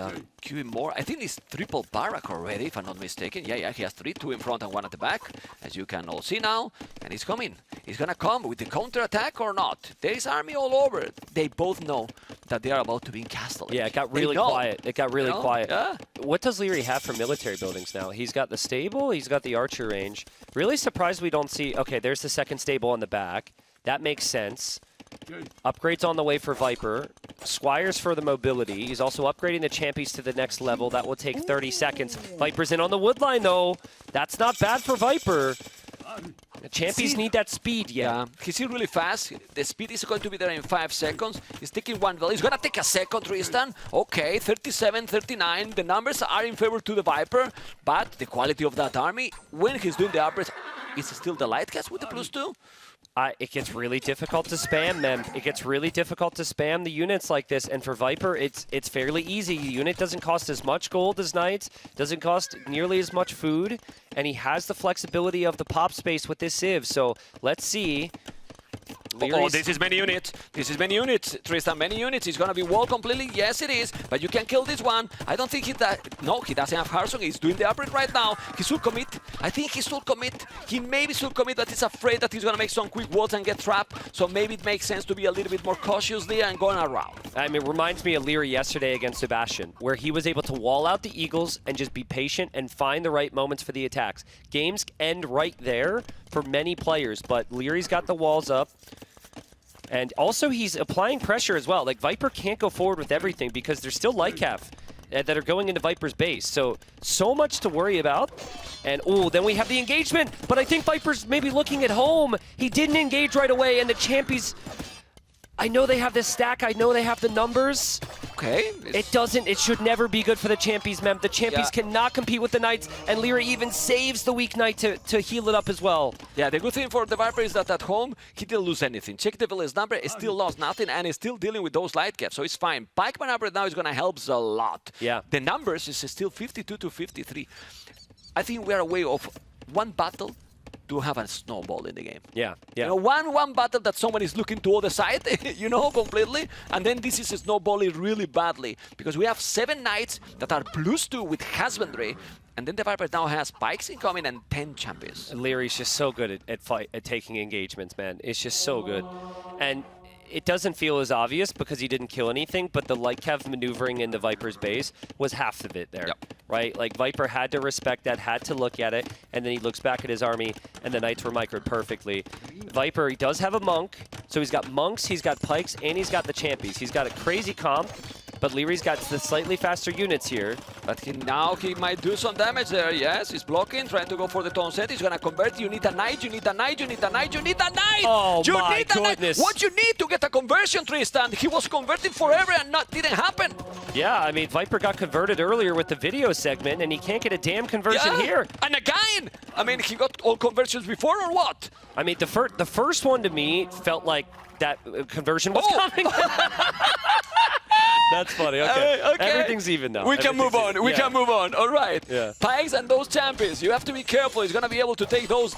queuing more. I think it's triple Barak already, if I'm not mistaken. Yeah, he has 3, 2 in front and 1 at the back, as you can all see now. And he's coming. He's gonna come with the counter-attack or not. There is army all over. They both know that they are about to be in Castle Age. Yeah, it got really quiet. It got really quiet. Yeah. What does Liereyy have for military buildings now? He's got the stable, he's got the archer range. Really surprised we don't see... Okay, there's the second stable on the back. That makes sense. Upgrades on the way for Viper. Squires for the mobility. He's also upgrading the Champions to the next level. That will take 30 seconds. Viper's in on the wood line, though. That's not bad for Viper. The Champions need that speed, yeah. He's still really fast. The speed is going to be there in 5 seconds. He's taking 1 value. He's going to take a second, Tristan. Okay, 37, 39. The numbers are in favor to the Viper, but the quality of that army, when he's doing the upgrades, is still the light cast with the +2? It gets really difficult to spam them. It gets really difficult to spam the units like this. And for Viper, it's fairly easy. The unit doesn't cost as much gold as Knights, doesn't cost nearly as much food, and he has the flexibility of the pop space with this Civ. So let's see. Oh, this is many units. This is many units. Tristan, many units. It's going to be wall completely. Yes, it is. But you can kill this one. I don't think he no, he doesn't have Harson. He's doing the upgrade right now. He should commit. I think he should commit. He maybe should commit, but he's afraid that he's going to make some quick walls and get trapped. So maybe it makes sense to be a little bit more cautious there and going around. I mean, it reminds me of Liereyy yesterday against Sebastian, where he was able to wall out the Eagles and just be patient and find the right moments for the attacks. Games end right there for many players, but Lierey's got the walls up. And also, he's applying pressure as well. Like, Viper can't go forward with everything because there's still Lightcap that are going into Viper's base. So much to worry about. And, oh, then we have the engagement. But I think Viper's maybe looking at home. He didn't engage right away, and the Champions... I know they have this stack. I know they have the numbers. Okay. It should never be good for the Champions, Mem. The Champions cannot compete with the Knights, and Liereyy even saves the weak Knight to heal it up as well. Yeah, the good thing for the Viper is that at home, he didn't lose anything. Check the village number, he still lost nothing, and he's still dealing with those light caps, so it's fine. Pikeman upgrade now is going to help a lot. Yeah. The numbers is still 52 to 53. I think we are away of one battle to have a snowball in the game. Yeah. You know, one battle that someone is looking to other side, you know, completely, and then this is snowballing really badly because we have 7 Knights that are +2 with husbandry, and then the Viper now has Pikes incoming and 10 Champions. Lierey's just so good at taking engagements, man. It's just so good. And it doesn't feel as obvious because he didn't kill anything, but the Lightcav maneuvering in the Viper's base was half of it there, right? Like, Viper had to respect that, had to look at it, and then he looks back at his army, and the Knights were microed perfectly. Viper, he does have a Monk, so he's got Monks, he's got Pikes, and he's got the Champions. He's got a crazy comp, but Lierey's got the slightly faster units here. But now he might do some damage there, yes. He's blocking, trying to go for the tone set. He's going to convert. You need a Knight, you need a Knight, you need a Knight, you need a Knight! Oh, you my need a goodness. Knight. What you need to get a conversion, Tristan? He was converting forever and didn't happen. Yeah, I mean, Viper got converted earlier with the video segment, and he can't get a damn conversion here. And again! I mean, he got all conversions before or what? I mean, the first one to me felt like that conversion was coming. That's funny. Okay. Everything's even now. We can move on. We can move on. All right. Yeah. Pikes and those Champions. You have to be careful. He's gonna be able to take those.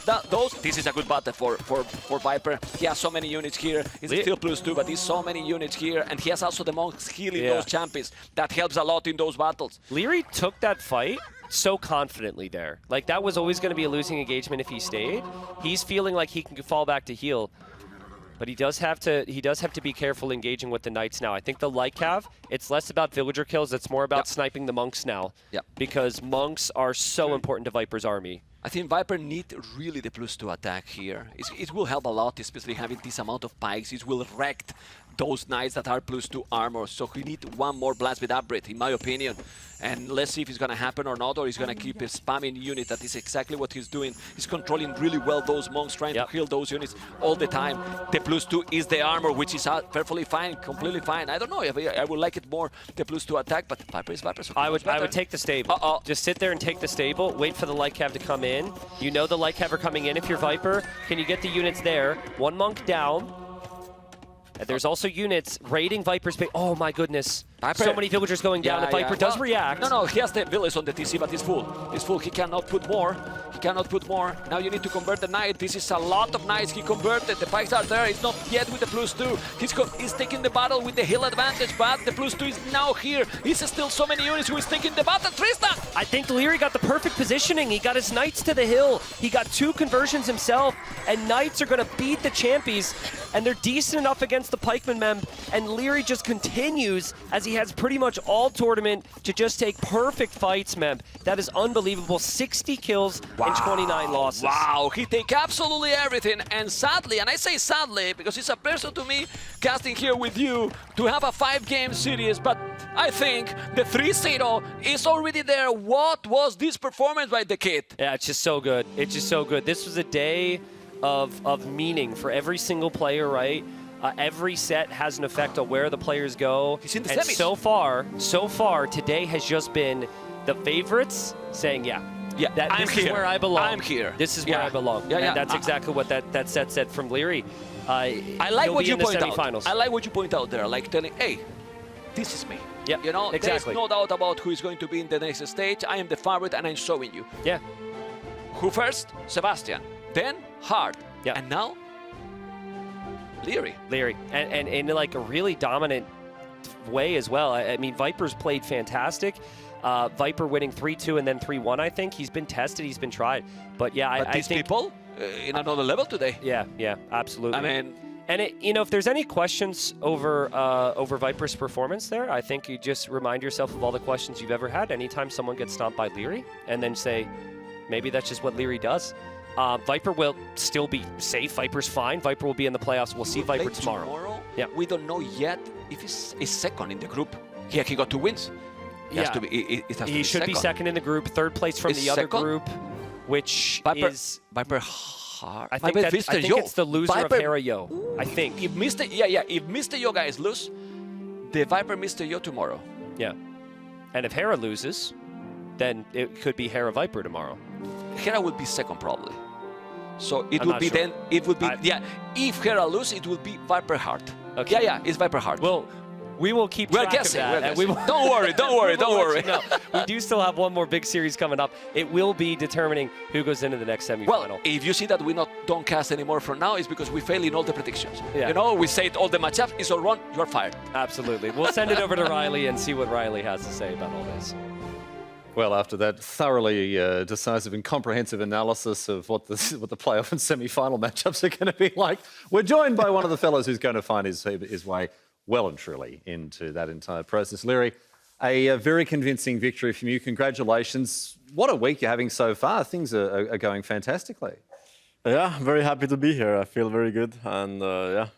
This is a good battle for Viper. He has so many units here. He's still +2, but he's so many units here, and he has also the Monks healing those Champions. That helps a lot in those battles. Liereyy took that fight so confidently there. Like, that was always going to be a losing engagement if he stayed. He's feeling like he can fall back to heal. But he does have to be careful engaging with the Knights now. I think the Lightcav, it's less about villager kills, it's more about sniping the Monks now. Because Monks are so important to Viper's army. I think Viper need really the +2 attack here. It will help a lot, especially having this amount of Pikes. It will wreck those Knights that are +2 armor. So we need one more blast with upgrade, in my opinion. And let's see if it's going to happen or not, or he's going to keep spamming unit. That is exactly what he's doing. He's controlling really well those Monks, trying to heal those units all the time. The +2 is the armor, which is perfectly fine, completely fine. I don't know, I would like it more, the +2 attack, but Viper is Viper. So I would take the stable. Just sit there and take the stable, wait for the Lightcav to come in. You know the Lightcav are coming in if you're Viper. Can you get the units there? One Monk down. There's also units raiding Viper's base. Oh my goodness. Viper. So many villagers going down. If Viper does react. No, he has the village on the TC, but he's full. He's full. He cannot put more. He cannot put more. Now you need to convert the Knight. This is a lot of Knights he converted. The Pikes are there. He's not yet with the +2. He's taking the battle with the hill advantage, but the +2 is now here. He's still so many units who is taking the battle. Tristan! I think Liereyy got the perfect positioning. He got his Knights to the hill. He got 2 conversions himself, and Knights are going to beat the Champions, and they're decent enough against the Pikeman Mem, and Liereyy just continues, as he has pretty much all tournament, to just take perfect fights, Mem. That is unbelievable. 60 kills and 29 losses. Wow, he take absolutely everything, and sadly, and I say sadly because it's a pleasure to me casting here with you to have a 5-game series, but I think the 3-0 is already there. What was this performance by the kid? Yeah, it's just so good. It's just so good. This was a day of meaning for every single player, right? Every set has an effect on where the players go. He's in the and semis. so far, today has just been the favorites saying, this is where I belong. I'm here. This is where I belong. And that's exactly what that set said from Liereyy. I like what you point out. I like what you point out there, like telling, hey, this is me. Yeah, you know, exactly. There's no doubt about who is going to be in the next stage. I am the favorite, and I'm showing you. Yeah. Who first? Sebastian. Then Hard. Yeah. And now Liereyy. Liereyy, and in like a really dominant way as well. I mean, Viper's played fantastic. Viper winning 3-2 and then 3-1, I think. He's been tested, he's been tried. But yeah, I these think people in another level today. Yeah, absolutely. I mean, and if there's any questions over Viper's performance there, I think you just remind yourself of all the questions you've ever had anytime someone gets stomped by Liereyy, and then say, maybe that's just what Liereyy does. Viper will still be safe. Viper's fine. Viper will be in the playoffs. We'll see Viper tomorrow. Yeah. We don't know yet if he's second in the group. He got 2 wins. He has to be. He should be second in the group. Third place from the other group, which is Viper. I think it's the loser of Hera Yo. I think. If Mr. Yo guys lose, the Viper Mr. Yo tomorrow. Yeah. And if Hera loses, then it could be Hera Viper tomorrow. Hera will be second probably. So it would be then. It would be If Hera loses, it would be Viper Heart. Okay. Yeah, it's Viper Heart. Well, we will keep track of that. Don't worry. Don't worry. No, we do still have one more big series coming up. It will be determining who goes into the next semifinal. Well, if you see that we don't cast anymore for now, it's because we fail in all the predictions. Yeah. You know, we say all the matchups, it's all wrong, you're fired. Absolutely. We'll send it over to Riley and see what Riley has to say about all this. Well, after that thoroughly decisive and comprehensive analysis of what the playoff and semi-final matchups are going to be like, we're joined by one of the fellows who's going to find his way well and truly into that entire process. Liereyy, a very convincing victory from you. Congratulations. What a week you're having so far. Things are going fantastically. Yeah, I'm very happy to be here. I feel very good and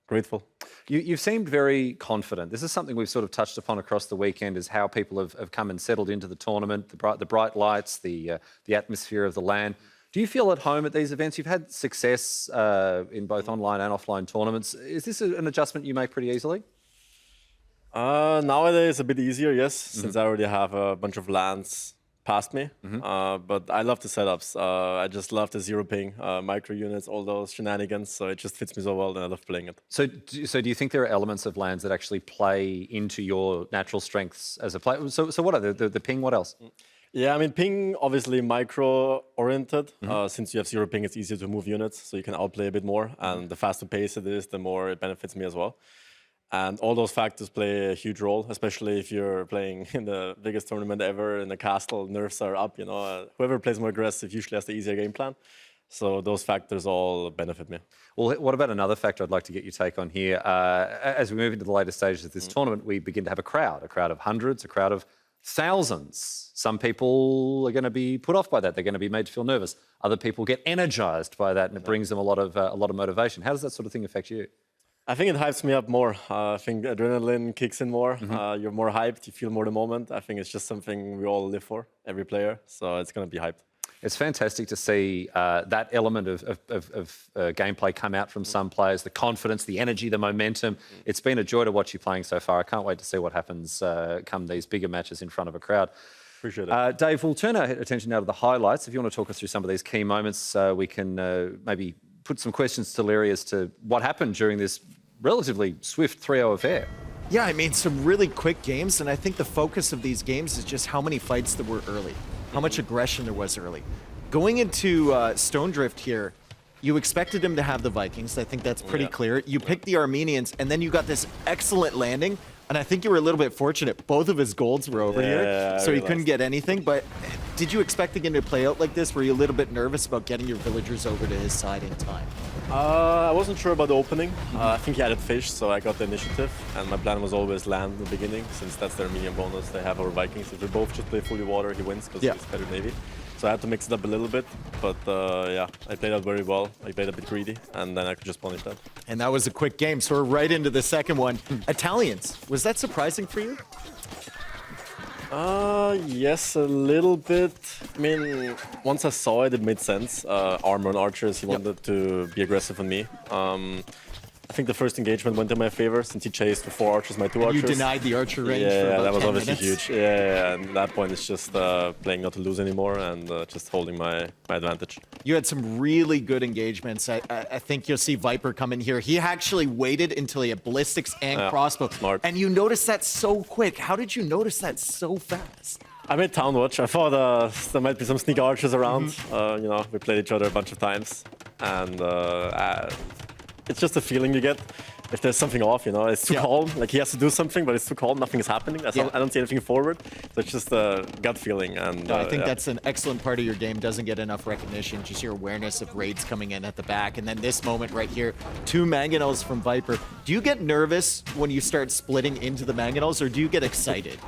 grateful. You've seemed very confident. This is something we've sort of touched upon across the weekend, is how people have come and settled into the tournament, the bright lights, the atmosphere of the LAN. Do you feel at home at these events? You've had success in both online and offline tournaments. Is this an adjustment you make pretty easily? Nowadays, a bit easier, yes, since I already have a bunch of LANs past me. But I love the setups. I just love the zero ping, micro units, all those shenanigans. So it just fits me so well, and I love playing it. So do you think there are elements of LANs that actually play into your natural strengths as a player? So what are the ping? What else? Yeah, I mean, ping, obviously micro-oriented. Since you have zero ping, it's easier to move units, so you can outplay a bit more. And the faster pace it is, the more it benefits me as well. And all those factors play a huge role, especially if you're playing in the biggest tournament ever in the castle, nerfs are up, you know. Whoever plays more aggressive usually has the easier game plan. So those factors all benefit me. Well, what about another factor I'd like to get your take on here? As we move into the later stages of this tournament, we begin to have a crowd of hundreds, a crowd of thousands. Some people are going to be put off by that. They're going to be made to feel nervous. Other people get energized by that, and it brings them a lot of motivation. How does that sort of thing affect you? I think it hypes me up more. I think adrenaline kicks in more. You're more hyped. You feel more the moment. I think it's just something we all live for, every player. So it's going to be hyped. It's fantastic to see that element of gameplay come out from some players, the confidence, the energy, the momentum. It's been a joy to watch you playing so far. I can't wait to see what happens come these bigger matches in front of a crowd. Appreciate it. Dave, we'll turn our attention now to the highlights. If you want to talk us through some of these key moments, we can maybe put some questions to Liereyy as to what happened during this relatively swift 3-0 affair. Yeah, I mean, some really quick games, and I think the focus of these games is just how many fights there were early, how much aggression there was early. Going into Stonedrift here, you expected him to have the Vikings. I think that's pretty clear. You picked the Armenians, and then you got this excellent landing, and I think you were a little bit fortunate. Both of his golds were over here, so he couldn't get anything. But did you expect the game to play out like this? Were you a little bit nervous about getting your villagers over to his side in time? I wasn't sure about the opening. I think he added fish, so I got the initiative. And my plan was always land in the beginning, since that's their medium bonus they have over Vikings. If they both just play fully water, he wins, because he's better Navy. So I had to mix it up a little bit, but yeah, I played out very well. I played a bit greedy, and then I could just punish that. And that was a quick game, so we're right into the second one. Italians, was that surprising for you? Yes, a little bit. I mean, once I saw it, it made sense. Armor and archers, he wanted to be aggressive on me. I think the first engagement went in my favor, since he chased the 4 archers, my 2 archers. You denied the archer range for about that was 10 obviously minutes. huge. Yeah, and at that point it's just playing not to lose anymore and just holding my advantage. You had some really good engagements. I think you'll see Viper come in here. He actually waited until he had ballistics and crossbow. Smart. And you noticed that so quick. How did you notice that so fast? I made Town Watch. I thought there might be some sneak archers around. You know, we played each other a bunch of times. And it's just a feeling you get if there's something off, you know. It's too calm. Like he has to do something, but it's too calm. Nothing is happening. I don't see anything forward. So it's just a gut feeling. And I think that's an excellent part of your game. Doesn't get enough recognition. Just your awareness of raids coming in at the back, and then this moment right here, 2 mangonels from Viper. Do you get nervous when you start splitting into the mangonels, or do you get excited?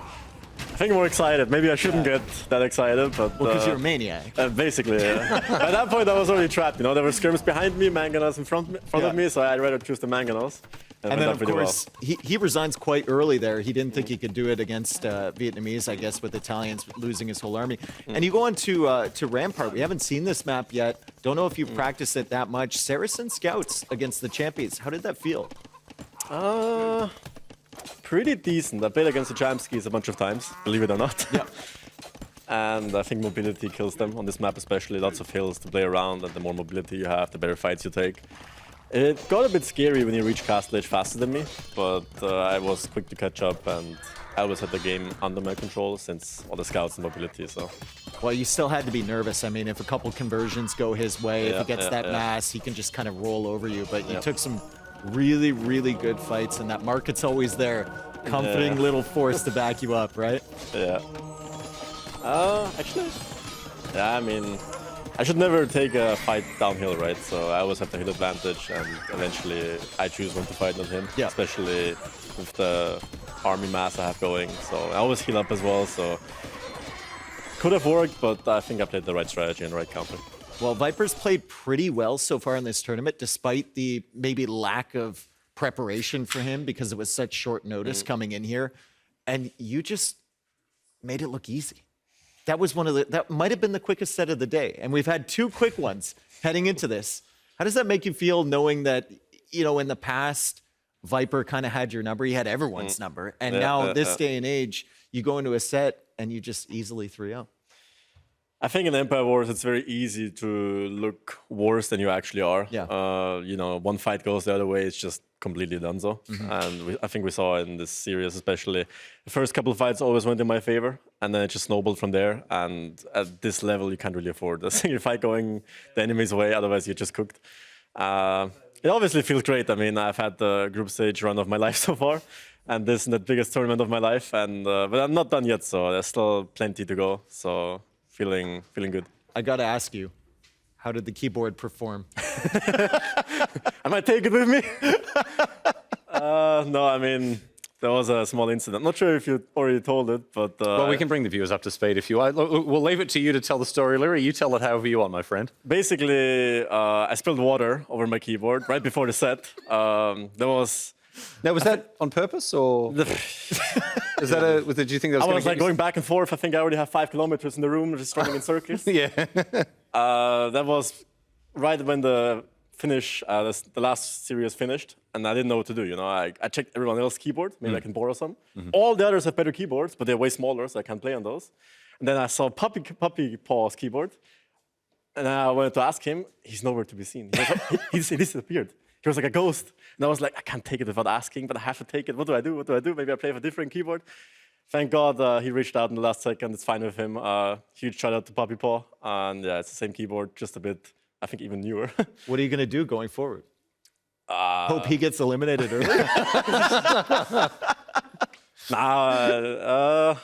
I think I'm more excited. Maybe I shouldn't get that excited, but Because you're a maniac. Basically, yeah. At that point, I was already trapped. You know, there were skirms behind me, mangonels in front of me, so I'd rather choose the mangonels. And then, of course, he resigns quite early there. He didn't think he could do it against Vietnamese, I guess, with Italians losing his whole army. And you go on to Rampart. We haven't seen this map yet. Don't know if you've practiced it that much. Saracen scouts against the champions. How did that feel? Pretty decent. I played against the Chamskis a bunch of times, believe it or not. Yeah. And I think mobility kills them on this map, especially. Lots of hills to play around, and the more mobility you have, the better fights you take. It got a bit scary when you reach castle edge faster than me, but I was quick to catch up, and I always had the game under my control since all the scouts and mobility, so... Well, you still had to be nervous. I mean, if a couple conversions go his way, if he gets that mass, he can just kind of roll over you. But you took some really, really good fights, and that market's always there. Comforting little force to back you up, right? Yeah. Actually, I mean, I should never take a fight downhill, right? So I always have the hill advantage, and eventually I choose when to fight, not him. Yeah. Especially with the army mass I have going. So I always heal up as well, so... Could have worked, but I think I played the right strategy and the right counter. Well, Viper's played pretty well so far in this tournament, despite the maybe lack of preparation for him because it was such short notice coming in here. And you just made it look easy. That was that might have been the quickest set of the day. And we've had 2 quick ones heading into this. How does that make you feel knowing that, you know, in the past, Viper kind of had your number, he had everyone's number. And now this day and age, you go into a set and you just easily 3-0. I think in Empire Wars, it's very easy to look worse than you actually are. Yeah. You know, one fight goes the other way, it's just completely donezo. And I think we saw in this series, especially, the first couple of fights always went in my favor, and then it just snowballed from there. And at this level, you can't really afford a single fight going the enemy's way, otherwise you're just cooked. It obviously feels great. I mean, I've had the group stage run of my life so far, and this is the biggest tournament of my life. And but I'm not done yet, so there's still plenty to go. So. Feeling good. I got to ask you, how did the keyboard perform? I might take it with me. No, I mean, there was a small incident. Not sure if you already told it, but... well, we can bring the viewers up to speed if you want. We'll leave it to you to tell the story, Liereyy. You tell it however you want, my friend. Basically, I spilled water over my keyboard right before the set. There was... Now, was that on purpose, or is that did you think that was? I was like going back and forth. I think I already have 5 kilometers in the room, just running in circles. Yeah. That was right when the finish, the last series finished, and I didn't know what to do. You know, I checked everyone else's keyboard. Maybe I can borrow some. All the others have better keyboards, but they're way smaller, so I can't play on those. And then I saw Puppy Paw's keyboard, and I wanted to ask him. He's nowhere to be seen. He disappeared. He was like a ghost. And I was like, I can't take it without asking, but I have to take it. What do I do? What do I do? Maybe I play with a different keyboard. Thank God he reached out in the last second. It's fine with him. Huge shout out to Puppy Paw. And yeah, it's the same keyboard, just a bit, I think, even newer. What are you going to do going forward? Hope he gets eliminated early? Nah,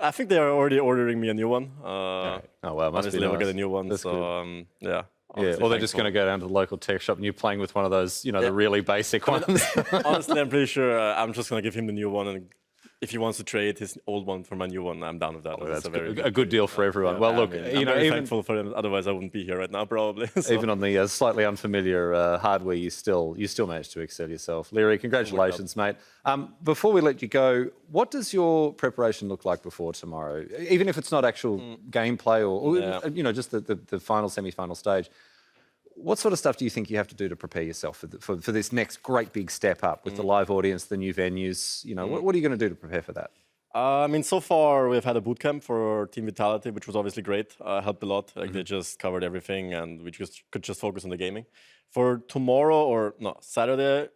I think they are already ordering me a new one. Oh, wow, must be Obviously, nice. I'll get a new one. That's so, yeah. Yeah, or they're just going to go down to the local tech shop and you're playing with one of those, you know, the really basic ones. Honestly, I'm pretty sure I'm just going to give him the new one. And if he wants to trade his old one for my new one, I'm down with that. That's a good deal for everyone. Yeah, well, look, I mean, you know, I'm very even thankful for him. Otherwise, I wouldn't be here right now, probably. So. even on the slightly unfamiliar hardware, you still managed to excel yourself. Liereyy, congratulations, mate. Before we let you go, what does your preparation look like before tomorrow? Even if it's not actual gameplay or you know, just the final, semi-final stage. What sort of stuff do you think you have to do to prepare yourself for this next great big step up with the live audience, the new venues? You know, what are you going to do to prepare for that? I mean, so far we've had a bootcamp for Team Vitality, which was obviously great. Helped a lot. Like they just covered everything, and we could just focus on the gaming. For tomorrow or no Sunday,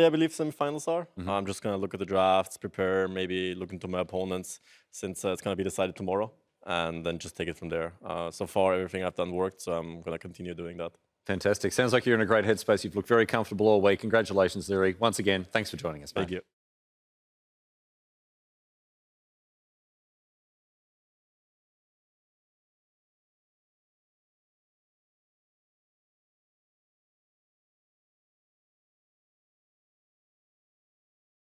I believe semifinals are. I'm just gonna look at the drafts, prepare, maybe look into my opponents, since it's gonna be decided tomorrow, and then just take it from there. So far, everything I've done worked, so I'm gonna continue doing that. Fantastic. Sounds like you're in a great headspace. You've looked very comfortable all week. Congratulations, Liereyy. Once again, thanks for joining us, mate. Thank you.